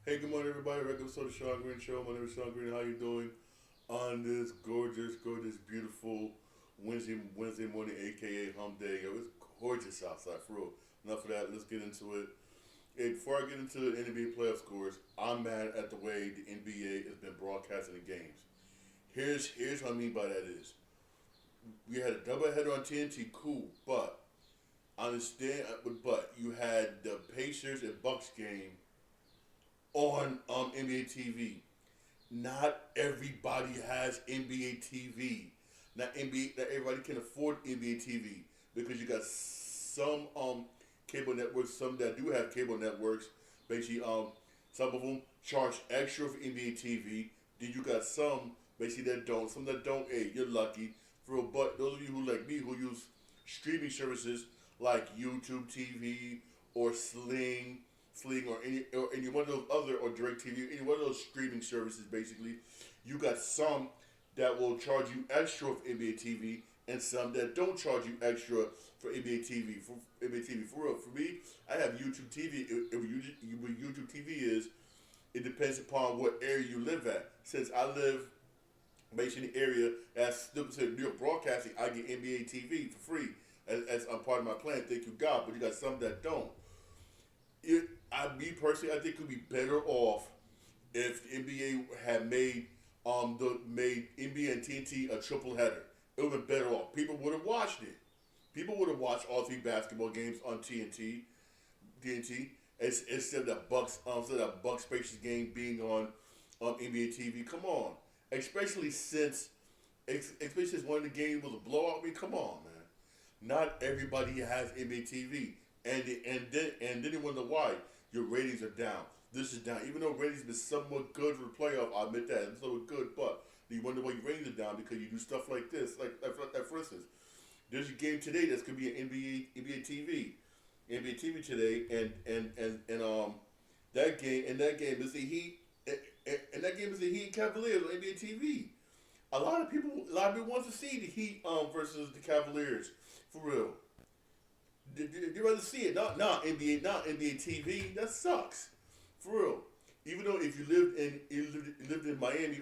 Hey, good morning, everybody. Regular episode of Sean Green Show. My name is Sean Green. How you doing on this gorgeous, beautiful Wednesday morning, aka Hump Day? It was gorgeous outside, for real. Enough of that. Let's get into it. Hey, before I get into the NBA playoff scores, I'm mad at the way the NBA has been broadcasting the games. Here's what I mean by that is we had a doubleheader on TNT, cool, but I understand, but you had the Pacers and Bucks game on NBA TV. Not everybody has NBA TV. Not everybody can afford NBA TV because you got some cable networks, some that do have cable networks. Basically, some of them charge extra for NBA TV. Then you got some basically that don't. Some that don't. Hey, you're lucky. For real. But those of you who like me who use streaming services like YouTube TV or Sling or any one of those other or DirecTV, any one of those streaming services, basically, you got some that will charge you extra for NBA TV and some that don't charge you extra for NBA TV. For NBA TV, for real, for me, I have YouTube TV. What YouTube TV is, it depends upon what area you live at. Since I live basically in the area that's still considered New York Broadcasting, I get NBA TV for free as a part of my plan. Thank you God, but you got some that don't. Me personally, I think it would be better off if the NBA had made NBA and TNT a triple header. It would have been better off. People would have watched it. People would have watched all three basketball games on TNT, instead of that Bucks Pacers game being on NBA TV. Come on, especially since especially since one of the games was a blowout. I mean, come on, man. Not everybody has NBA TV, and then you wonder why your ratings are down. This is down, even though ratings have been somewhat good for the playoff. I admit that it's somewhat good, but you wonder why your ratings are down because you do stuff like this. Like for instance, there's a game today that's gonna be an NBA TV today, and that game is the Heat, and that game is the Heat Cavaliers on NBA TV. A lot of people wants to see the Heat versus the Cavaliers for real. They rather see it, not NBA TV. That sucks, for real. Even though if you lived in Miami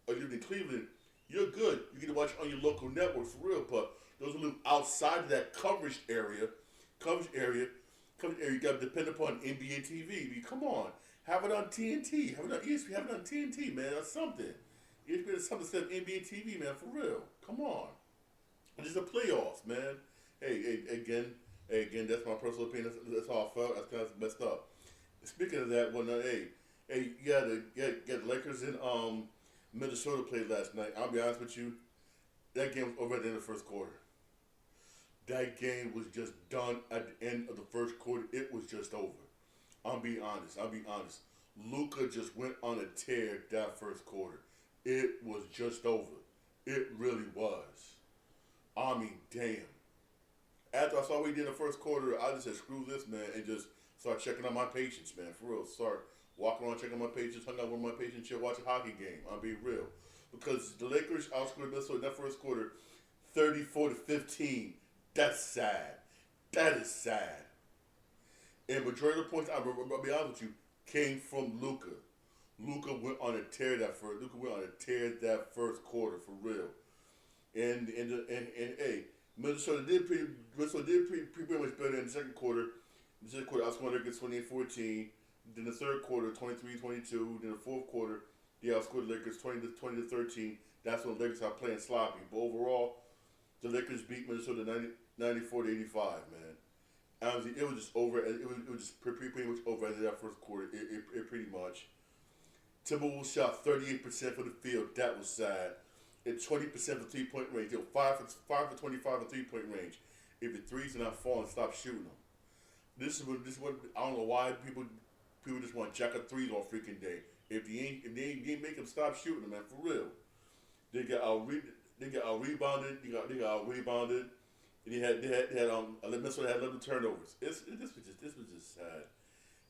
or you lived in Cleveland, you're good. You get to watch it on your local network for real. But those who live outside of that coverage area, you got to depend upon NBA TV. I mean, come on, have it on TNT, have it on ESPN, have it on TNT, man. That's something. ESPN is something instead of NBA TV, man. For real, come on. It's the playoffs, man. Hey, again, that's my personal opinion. That's how I felt. That's kind of messed up. Speaking of that, you got the Lakers in Minnesota played last night. I'll be honest with you, that game was over at the end of the first quarter. That game was just done at the end of the first quarter. It was just over. I'll be honest. Luca just went on a tear that first quarter. It was just over. It really was. I mean, damn. After I saw what he did in the first quarter, I just said, screw this, man, and just start checking on my patients, man, for real. Start walking around checking on my patients, hung out with my patients, chill, watch a hockey game. I'll be real. Because the Lakers outscored Minnesota in that first quarter 34-15. That's sad. That is sad. And majority of the points, I'll be honest with you, came from Luca. Luca went on a tear that first. Luca went on a tear that first quarter for real. And hey, Minnesota did pretty much better in the second quarter. In the second quarter, outscored Lakers 28-14. Then the third quarter, 23-22. Then the fourth quarter, they outscored the Lakers 20 to 13. That's when the Lakers are playing sloppy. But overall, the Lakers beat Minnesota 94-85, man. Honestly, it was just over. It was just pretty much over after that first quarter. It pretty much. Timberwolves shot 38% from the field. That was sad. And 20% for 3 point range. They were 5 for 25 for 3 point range. If the threes are not falling, stop shooting them. This is what I don't know why people just want to jack up threes on freaking day. If they ain't make them, stop shooting them, man, for real. They got out rebounded. They got out rebounded. And Minnesota had 11 turnovers. This was just sad.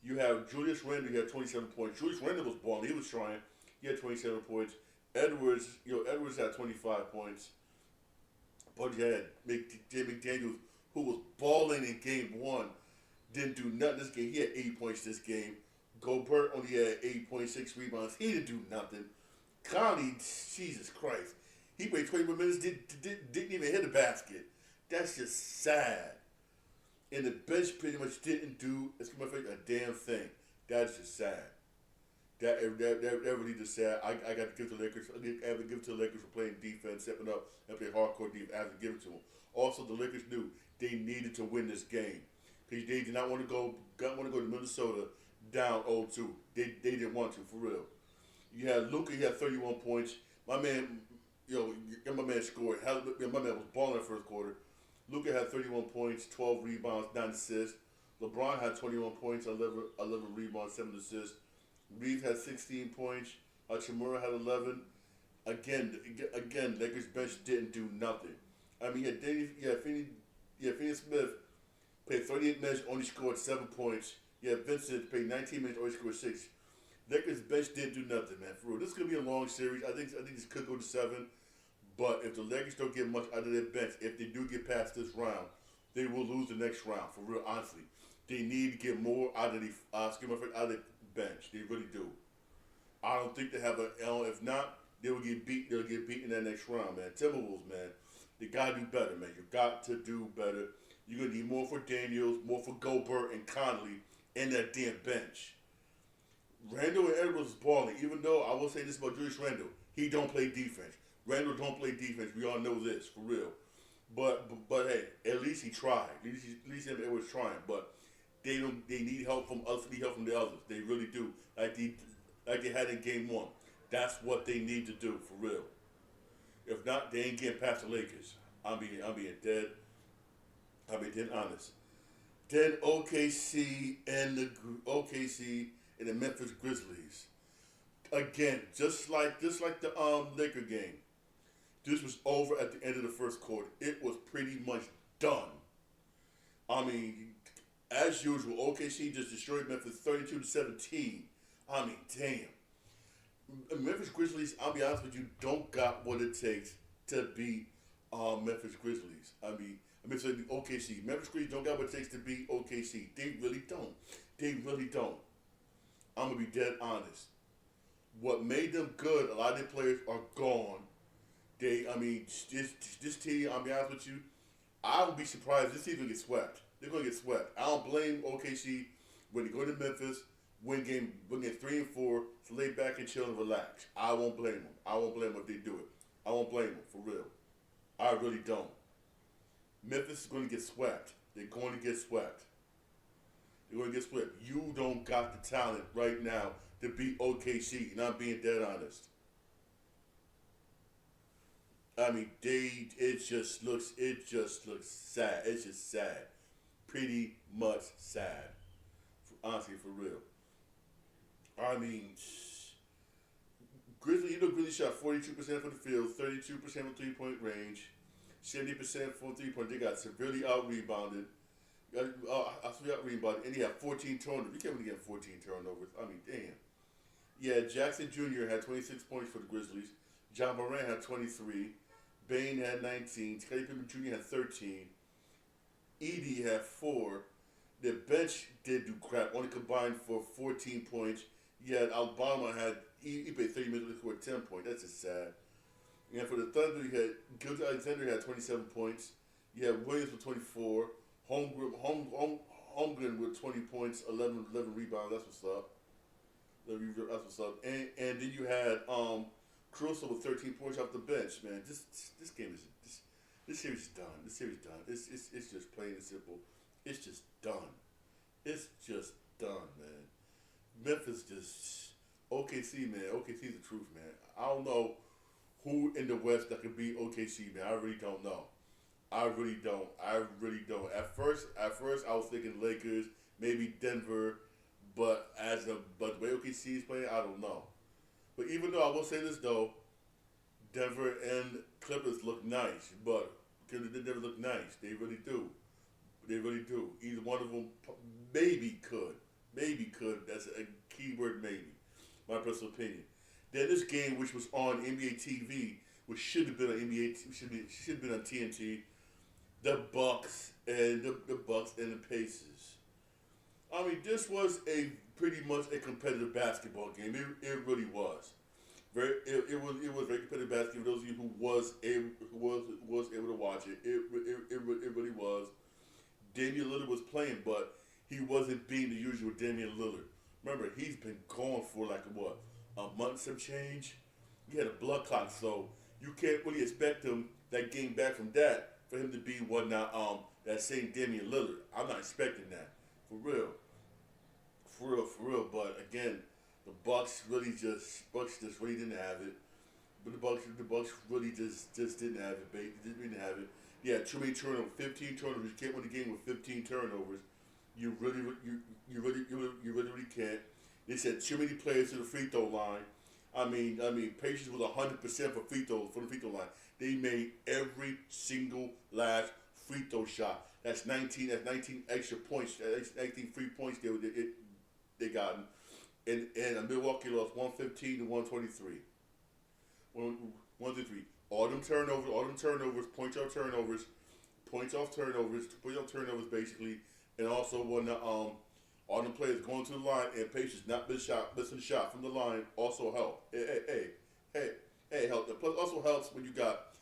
You have Julius Randle. He had 27 points. Julius Randle was balling. He was trying. He had 27 points. Edwards had 25 points. But you had McDaniels, who was balling in game one, didn't do nothing this game. He had 8 points this game. Gobert only had 8.6 rebounds. He didn't do nothing. Conley, Jesus Christ, he played 21 minutes, didn't even hit a basket. That's just sad. And the bench pretty much didn't do, excuse my face, a damn thing. That's just sad. That really just sad. I got to give to the Lakers. I have to give to the Lakers for playing defense, stepping up and playing hardcore defense. I have to give it to them. Also, the Lakers knew they needed to win this game because they did not want to go to Minnesota down 0-2. They didn't want to, for real. You had Luka. He had 31 points. My man, my man scored. My man was balling in the first quarter. Luka had 31 points, 12 rebounds, 9 assists. LeBron had 21 points, 11 rebounds, 7 assists. Reeves had 16 points. Hachimura had 11. Again, Lakers bench didn't do nothing. I mean, Finney Smith played 38 minutes, only scored 7 points. Vincent played 19 minutes, only scored 6. Lakers bench didn't do nothing, man. For real, this is gonna be a long series. I think this could go to 7. But if the Lakers don't get much out of their bench, if they do get past this round, they will lose the next round. For real, honestly, they need to get more out of the out of the bench. They really do. I don't think they have if not, they will get beat. They'll get beat in that next round, man. Timberwolves, man, they gotta do better, man. You got to do better. You're gonna need more for Daniels, more for Gobert and Conley in that damn bench. Randall and Edwards is balling. Even though I will say this about Julius Randall, he don't play defense. Randall don't play defense. We all know this for real. But hey, at least he tried. At least him was trying. But they need help from us. Need help from the others. They really do. Like they had in game 1. That's what they need to do for real. If not, they ain't getting past the Lakers. I'm being dead. I'm being dead honest. Then OKC and the Memphis Grizzlies. Again, just like the Laker game. This was over at the end of the first quarter. It was pretty much done. I mean, as usual, OKC just destroyed Memphis 32-17. I mean, damn. Memphis Grizzlies, I'll be honest with you, don't got what it takes to beat Memphis Grizzlies. I mean, OKC. Memphis Grizzlies don't got what it takes to beat OKC. They really don't. They really don't. I'm going to be dead honest. What made them good, a lot of their players are gone. This team, I'll be honest with you, I would be surprised if this team will get swept. They're going to get swept. I don't blame OKC when they go to Memphis, win game 3 and 4, to lay back and chill and relax. I won't blame them. I won't blame them if they do it. I won't blame them, for real. I really don't. Memphis is going to get swept. They're going to get swept. They're going to get swept. You don't got the talent right now to beat OKC, and I'm being dead honest. I mean, it just looks sad. It's just sad. Pretty much sad. Honestly, for real. I mean, Grizzly shot 42% from the field, 32% from 3-point range, 70% from 3-point. They got severely out-rebounded. And he had 14 turnovers. You can't really get 14 turnovers. I mean, damn. Yeah, Jackson Jr. had 26 points for the Grizzlies. John Moran had 23. Bain had 19. Scottie Pippen Jr. had 13. Edey had 4. The bench did do crap. Only combined for 14 points. Yet Alabama he played 30 minutes to score 10 points. That's just sad. And for the Thunder, you had Gilgeous Alexander had 27 points. You had Williams with 24. Holmgren with 20 points, 11 rebounds. That's what's up. That's what's up. And then you had Caruso with 13 points off the bench. Man, this game is this series is done. This series is done. It's just plain and simple. It's just done. It's just done, man. Memphis just OKC, man. OKC's the truth, man. I don't know who in the West that could beat OKC, man. I really don't know. I really don't. At first I was thinking Lakers, maybe Denver, but the way OKC is playing, I don't know. But even though I will say this though, Denver and Clippers look nice, but they never look nice. They really do. They really do. Either one of them maybe could. That's a key word, maybe. My personal opinion. Then this game, which was on NBA TV, which should have been on should have been on TNT. The Bucks and the Pacers. I mean, this was a pretty much a competitive basketball game. It really was. It was very competitive basketball. For those of you who was able to watch it, it really was. Damian Lillard was playing, but he wasn't being the usual Damian Lillard. Remember, he's been gone for like what, a month some change. He had a blood clot, so you can't really expect him that game back from that for him to be what now that same Damian Lillard. I'm not expecting that for real, for real. But again, the Bucks just really didn't have it. But the Bucks really just didn't have it. Didn't have it. Yeah, too many turnovers. 15 turnovers. You can't win the game with 15 turnovers. You really can't. They said too many players to the free throw line. I mean, Patience was 100% for the free throw line. They made every single last free throw shot. That's 19. That's 19 extra points. That's 19 free points they gotten. And Milwaukee lost 115 to 123. 1-3. All them turnovers, points off turnovers, basically, and also when all them players going to the line and Patience not missing shot from the line also help. Help. Plus also helps when you got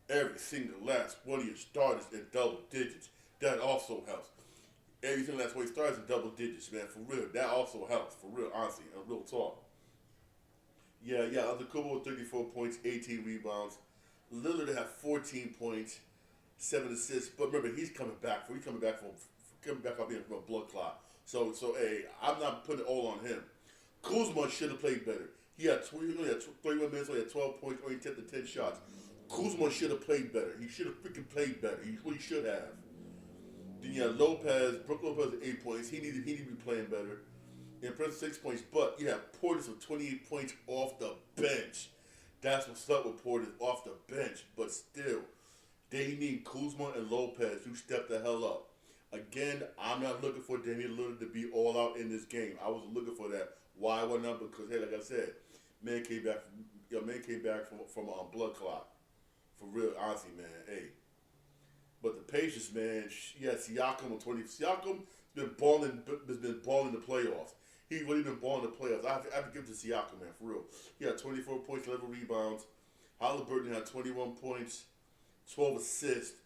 every single last one of your starters in double digits. That also helps. Every single last one of your starters in double digits, man, for real. That also helps, for real, honestly, and real talk. Yeah. Antetokounmpo with 34 points, 18 rebounds. Lillard had 14 points, 7 assists. But remember, he's coming back. He's coming back off being from a blood clot. So hey, I'm not putting it all on him. Kuzma should have played better. He only had 31 minutes, only had 12 points, only 10 to 10 shots. Kuzma should have played better. He should have freaking played better. He really should have. Then you had Brook Lopez at 8 points. He needed to be playing better. Impressive 6 points, but you have Portis with 28 points off the bench. That's what's up with Portis off the bench. But still, they need Kuzma and Lopez to step the hell up. Again, I'm not looking for Damian Lillard to be all out in this game. I wasn't looking for that. Why? Why not? Because hey, like I said, man came back from blood clot. For real, honestly, man. Hey, but the Pacers, man. Yeah, Siakam with 20. Siakam has been balling the playoffs. He really been balling the playoffs. I have to give it to Siakam, man, for real. He had 24 points, 11 rebounds. Halliburton had 21 points, 12 assists.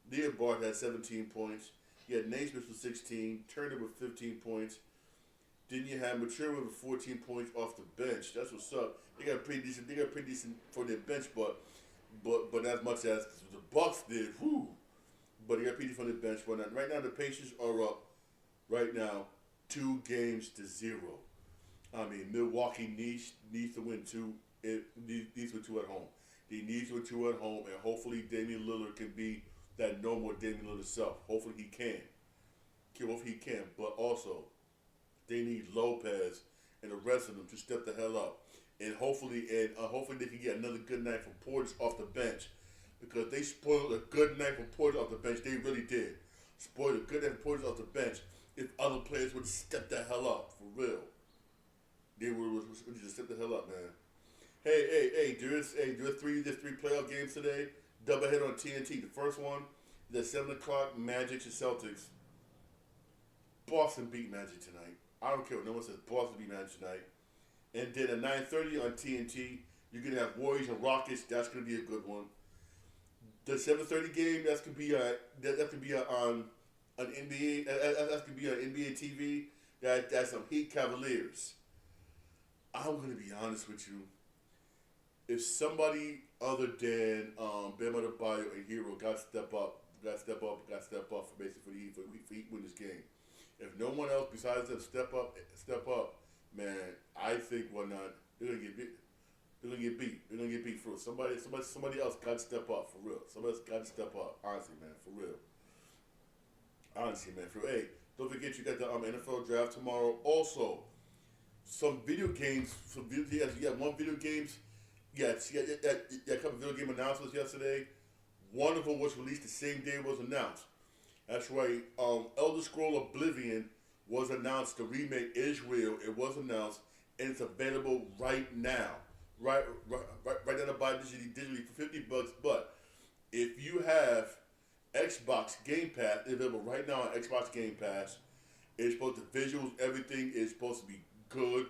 Neil Bart had 17 points. You had Naismith with 16, Turner with 15 points. Then you had Mature with 14 points off the bench. That's what's up. They got pretty decent for their bench, but as much as the Bucks did, whoo. But they got pretty decent for their bench. But right now the Pacers are up. Right now, 2-0. I mean, Milwaukee needs to win two. It needs to win two at home. They need to win two at home, and hopefully Damian Lillard can be that normal Damian Lillard self. Hopefully he can. But also, they need Lopez and the rest of them to step the hell up. And hopefully they can get another good night from Portis off the bench. Because they spoiled a good night from Portis off the bench. They really did. Spoiled a good night from Portis off the bench. If other players would step the hell up, for real. They would just step the hell up, man. Hey, there's three playoff games today. Doubleheader on TNT. The first one is at 7 o'clock, Magic to Celtics. Boston beat Magic tonight. I don't care what no one says. Boston beat Magic tonight. And then at 9:30 on TNT, you're going to have Warriors and Rockets. That's going to be a good one. The 7:30 game, that could be on NBA. That could be on NBA TV. That's some Heat Cavaliers. I'm going to be honest with you. If somebody other than Bam Adebayo and Hero got to step up for basically for the Heat win this game. If no one else besides them step up, man, I think they're gonna get beat. They're gonna get beat for real. Somebody else got to step up for real. Somebody else got to step up. Honestly, man, for real. Hey, don't forget you got the NFL draft tomorrow. Also, some video games. You got one video games. Yes, you got a couple video game announcements yesterday. One of them was released the same day it was announced. That's right. Elder Scroll Oblivion was announced. The remake is real. It was announced, and it's available right now. Right now to buy digitally for $50. But if you have Xbox Game Pass, it's available right now on Xbox Game Pass. It's supposed to visuals, everything is supposed to be good.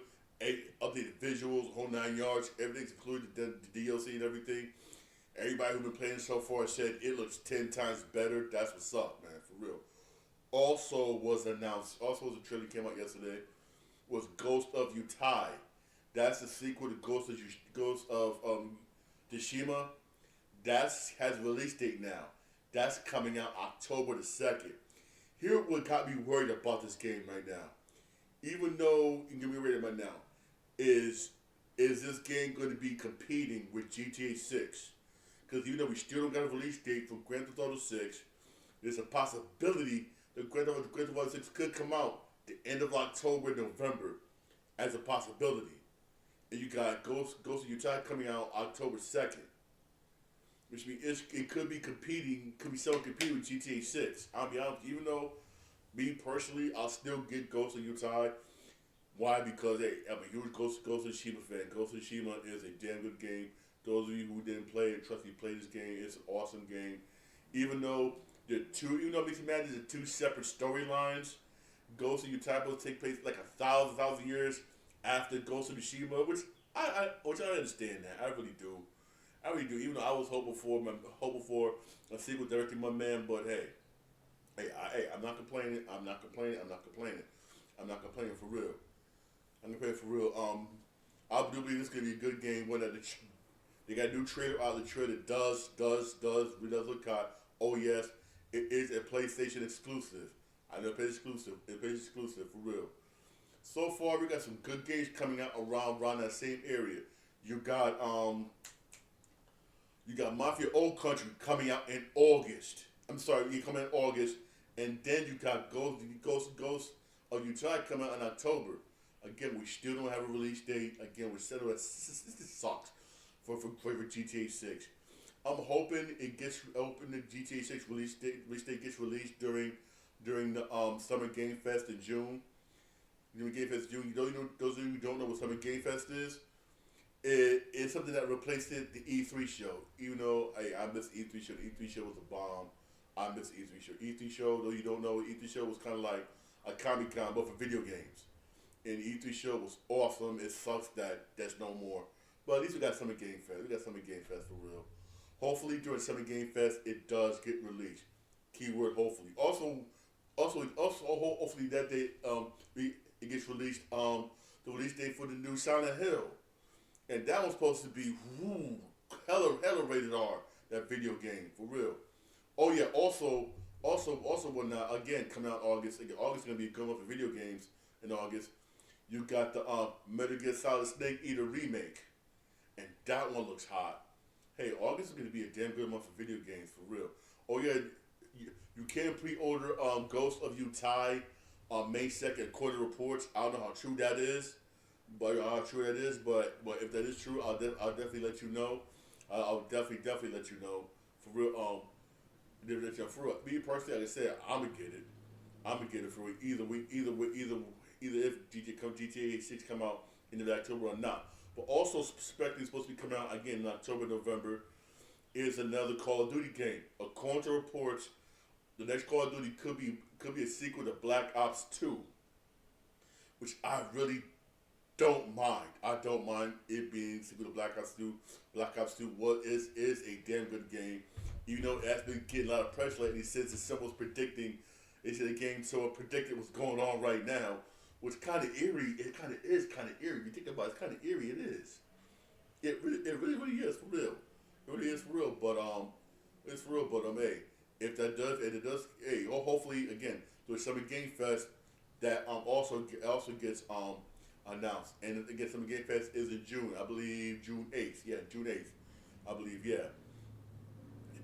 Updated visuals, whole 9 yards, everything's included, the DLC and everything. Everybody who's been playing so far said it looks 10 times better. That's what's up, man, for real. Also was announced, also was a trailer came out yesterday, was Ghost of Utai. That's the sequel to Ghost of Tsushima. That's has a release date now. That's coming out October the 2nd. Here what got me worried about this game right now. Even though you can get me ready right now, is this game going to be competing with GTA 6? Because even though we still don't got a release date for Grand Theft Auto 6, there's a possibility that Grand Theft Auto 6 could come out the end of October, November, as a possibility. And you got Ghost of Utah coming out October 2nd. Which means it could be competing, could be selling competing with GTA 6. I'll be honest, even though, me personally, I'll still get Ghost of Utah. Why? Because, hey, I'm a huge Ghost of Tsushima fan. Ghost of Tsushima is a damn good game. Those of you who didn't play it, trust me, play this game. It's an awesome game. Even though even though it makes me mad, there's two separate storylines. Ghost of Utah will take place like 1,000 years after Ghost of Tsushima, which I understand that. I really do. I really do. Even though I was hoping for a sequel directing my man, but hey, I'm not complaining. I'm not complaining for real. I'm complaining for real. I do believe this is gonna be a good game. When they got a new trailer out. The trailer does look hot. Oh yes, it is a PlayStation exclusive. I know it's exclusive for real. So far, we got some good games coming out around that same area. You got Mafia Old Country coming out in August. I'm sorry, you coming in August, and then you got Ghost of Utah coming out in October. Again, we still don't have a release date. Again, we're settled. This sucks for GTA 6. I'm hoping it gets open. The GTA 6 release date gets released during the Summer Game Fest in June. Game Fest June. Those of you who don't know what Summer Game Fest is, it's something that replaced the E3 show. Even though I miss E3 show. The E3 show was a bomb. I miss E3 show. E3 show, though you don't know, E3 show was kind of like a Comic-Con, but for video games. And the E3 show was awesome. It sucks that that's no more. But at least we got Summer Game Fest. We got Summer Game Fest for real. Hopefully during Summer Game Fest it does get released. Keyword hopefully. Also hopefully that day it gets released. The release date for the new Silent Hill, and that was supposed to be hella rated R. That video game for real. Oh yeah. Also when again coming out August. August is gonna be a good month for video games in August. You got the Metal Gear Solid Snake Eater remake, and that one looks hot. Hey, August is going to be a damn good month for video games, for real. Oh yeah, you can pre-order Ghost of Utah on May 2nd, according to reports. I don't know how true that is, but if that is true, I'll definitely let you know. I'll definitely let you know, for real. For real. Me personally, like I said, I'm gonna get it for real. Either if GTA 6 come out in October or not. But also expecting it's supposed to be coming out again in October, November, is another Call of Duty game. According to reports, the next Call of Duty could be a sequel to Black Ops 2, which I really don't mind. I don't mind it being a sequel to Black Ops 2. Black Ops 2 is a damn good game. Even though it has been getting a lot of press lately since the symbols predicting, they said the game so it predicted what's going on right now. Which kind of eerie. It kind of is kind of eerie. If you think about it, it's kind of eerie. It is. It really is for real. It really is for real. But it's for real. But hey, if it does, hey, hopefully again, there's Summer Game Fest that also gets announced, and again, Summer Game Fest is in June. I believe June 8th. Yeah, June 8th. I believe. Yeah.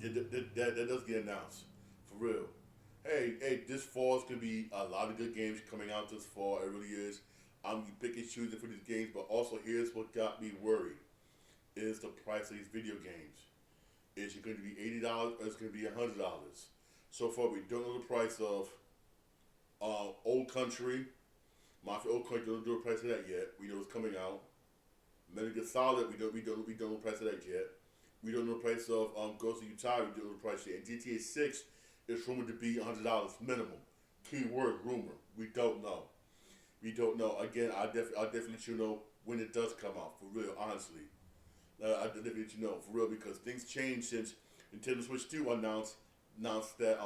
That does get announced for real. Hey, this fall is going to be a lot of good games coming out this fall. It really is. I'm picking choosing for these games, but also here's what got me worried, is the price of these video games. Is it going to be $80 or is it going to be $100? So far, we don't know the price of Old Country. Mafia Old Country, don't know the price of that yet. We know it's coming out. Metal Gear Solid, we don't know the price of that yet. We don't know the price of Ghost of Utah, we don't know the price yet. And GTA 6 is rumored to be $100 minimum. Keyword rumor. We don't know. We don't know. Again, I'll definitely let you know when it does come out. For real, honestly, I definitely let you know for real because things change since Nintendo Switch 2 announced that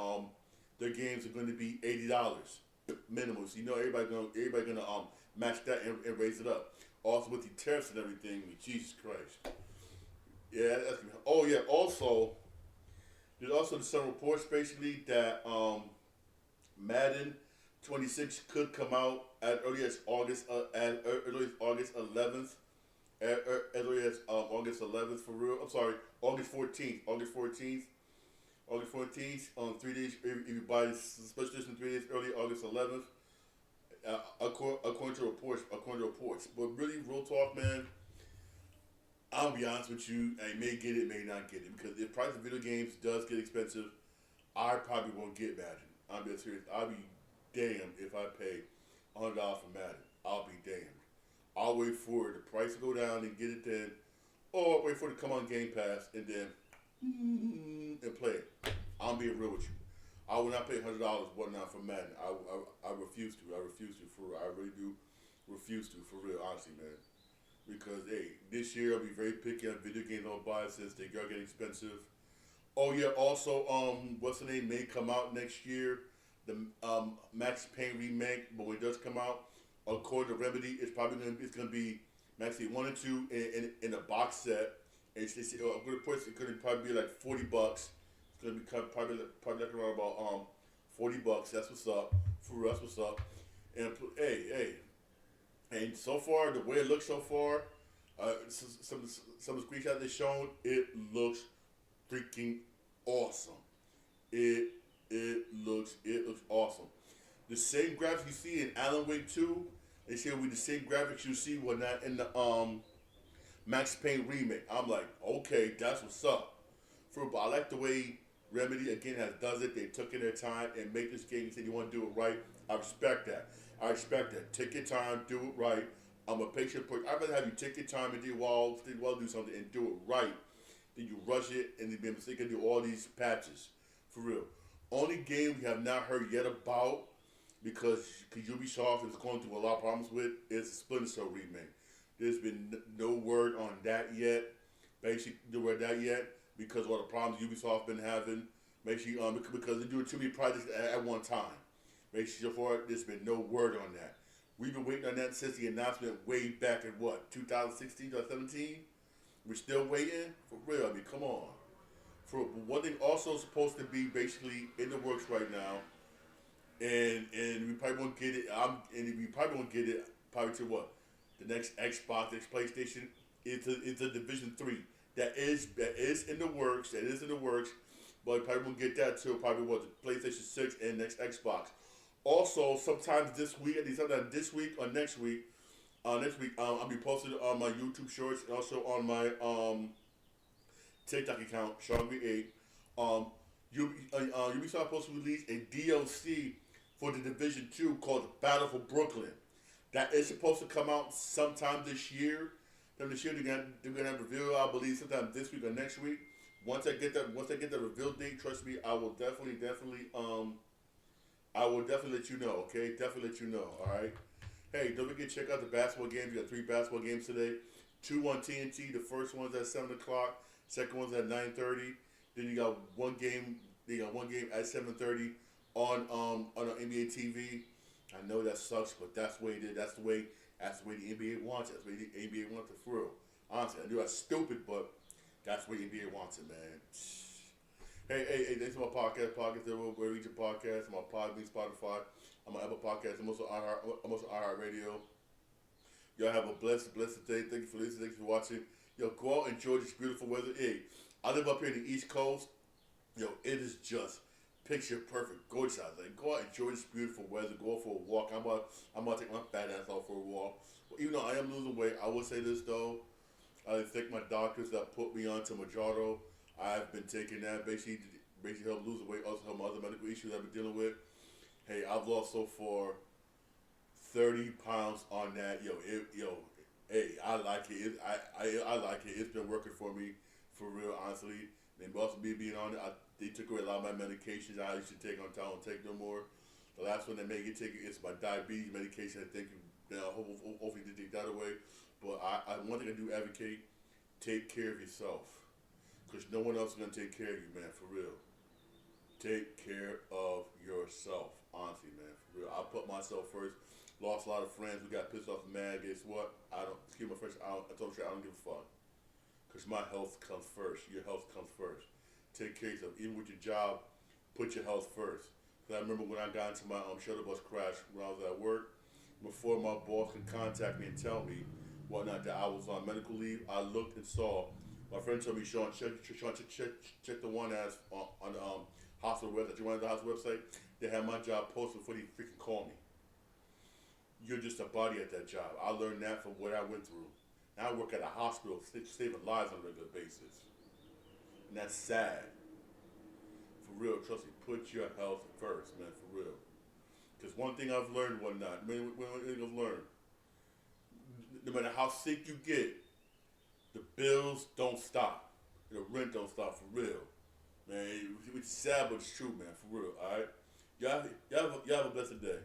their games are going to be $80 minimum. So you know everybody gonna match that and raise it up. Also with the tariffs and everything, Jesus Christ. Yeah, oh yeah. Also, there's also some reports basically that Madden 26 could come out as early as early as August 11th, as early as August 11th for real. I'm sorry, August 14th, August 14th. 3 days. If you buy special edition 3 days early, August 11th. According to reports. But really, real talk, man. I'll be honest with you. I may get it, may not get it because if price of video games does get expensive, I probably won't get Madden. I'm being serious. I'll be damned if I pay $100 for Madden. I'll be damned. I'll wait for the price to go down and get it then, or I'll wait for it to come on Game Pass and then and play it. I'm being real with you. I will not pay $100 whatnot for Madden. I refuse to. I refuse to for real. I really do refuse to for real, honestly, man. Because hey, this year I'll be very picky on video games I'll buy since they are getting expensive. Oh yeah, also what's the name may come out next year. The Max Payne remake, but when it does come out, according to Remedy, it's gonna be Max Payne 1 and 2 in a box set. And they say, I'm gonna put it's gonna probably be like $40. It's gonna be probably like around about $40. That's what's up. For real, that's what's up. And hey, and so far the way it looks so far, some of the screenshots they shown, it looks freaking awesome. It it looks awesome. The same graphics you see in Alan Wake 2, they say will be the same graphics you see when not in the Max Payne remake. I'm like, okay, that's what's up. But I like the way Remedy again does it. They took in their time and make this game and said you want to do it right. I respect that. I respect that. Take your time, do it right. I'm a patient person. I'd rather have you take your time and do something and do it right. Then you rush it and then be mistaken do all these patches. For real. Only game we have not heard yet about because Ubisoft is going through a lot of problems with is the Splinter Cell remake. There's been no word on that yet. Basically, no word that yet because of all the problems Ubisoft been having. Basically, because they're doing too many projects at one time. Basically, so far, there's been no word on that. We've been waiting on that since the announcement way back in what 2016 or 2017. We're still waiting for real. I mean, come on. For one thing, also supposed to be basically in the works right now, and we probably won't get it. We probably won't get it probably to what the next Xbox, next PlayStation. It's a Division 3 that is in the works. That is in the works, but we probably won't get that till probably what the PlayStation 6 and next Xbox. Also, sometimes this week, sometimes this week or next week, I'll be posting on my YouTube Shorts and also on my TikTok account, Sean8. Ubisoft supposed to release a DLC for the Division 2 called the Battle for Brooklyn. That is supposed to come out sometime this year. Then this year they're gonna have a reveal, I believe, sometime this week or next week. Once I get the reveal date, trust me, I will definitely let you know. Okay, definitely let you know. All right. Hey, don't forget to check out the basketball games. We got 3 basketball games today. 2 on TNT. The first one's at 7 o'clock. Second one's at 9:30. Then you got one game. They got one game at 7:30 on NBA TV. I know that sucks, but that's the way it is. That's the way the NBA wants it. That's the way the NBA wants it for real. Honestly, I know that's stupid, but that's the way the NBA wants it, man. Hey, thanks for my podcast. Where reach your podcast. I'm on Podbean, Spotify. I'm on Apple Podcasts. I'm also on iHeartRadio. Y'all have a blessed day. Thank you for listening. Thank you for watching. Yo, go out and enjoy this beautiful weather. Hey, I live up here in the East Coast. Yo, it is just picture perfect, gorgeous out there. Go out and enjoy this beautiful weather. Go out for a walk. I'm about to take my fat ass out for a walk. Well, even though I am losing weight, I will say this though. I thank my doctors that put me on to Mounjaro. I've been taking that basically help lose weight, also help my other medical issues I've been dealing with. Hey, I've lost so far 30 pounds on that. Hey, I like it. I like it. It's been working for me, for real, honestly. And also being on it, they took away a lot of my medications I used to take on time. I don't take no more. The last one that made you take it's my diabetes medication. I think hopefully to take that away. But one thing I do advocate: take care of yourself, because no one else is gonna take care of you, man. For real, take care of yourself. Honestly, man, for real. I put myself first. Lost a lot of friends. We got pissed off and mad. Guess what? I don't. Excuse my French. I told you I don't give a fuck. Because my health comes first. Your health comes first. Take care of yourself. Even with your job, put your health first. Because I remember when I got into my shuttle bus crash when I was at work, before my boss could contact me and tell me whatnot that I was on medical leave, I looked and saw. My friend told me, Sean, check the one as on the hospital website. You went to the hospital website? They had my job posted before they freaking called me. You're just a body at that job. I learned that from what I went through. Now I work at a hospital saving lives on a regular basis. And that's sad. For real, trust me, put your health first, man, for real. Because one thing I've learned, one thing I've learned, no matter how sick you get, the bills don't stop. The rent don't stop, for real. Man, it's sad, but it's true, man, for real, alright? Y'all have a blessed day.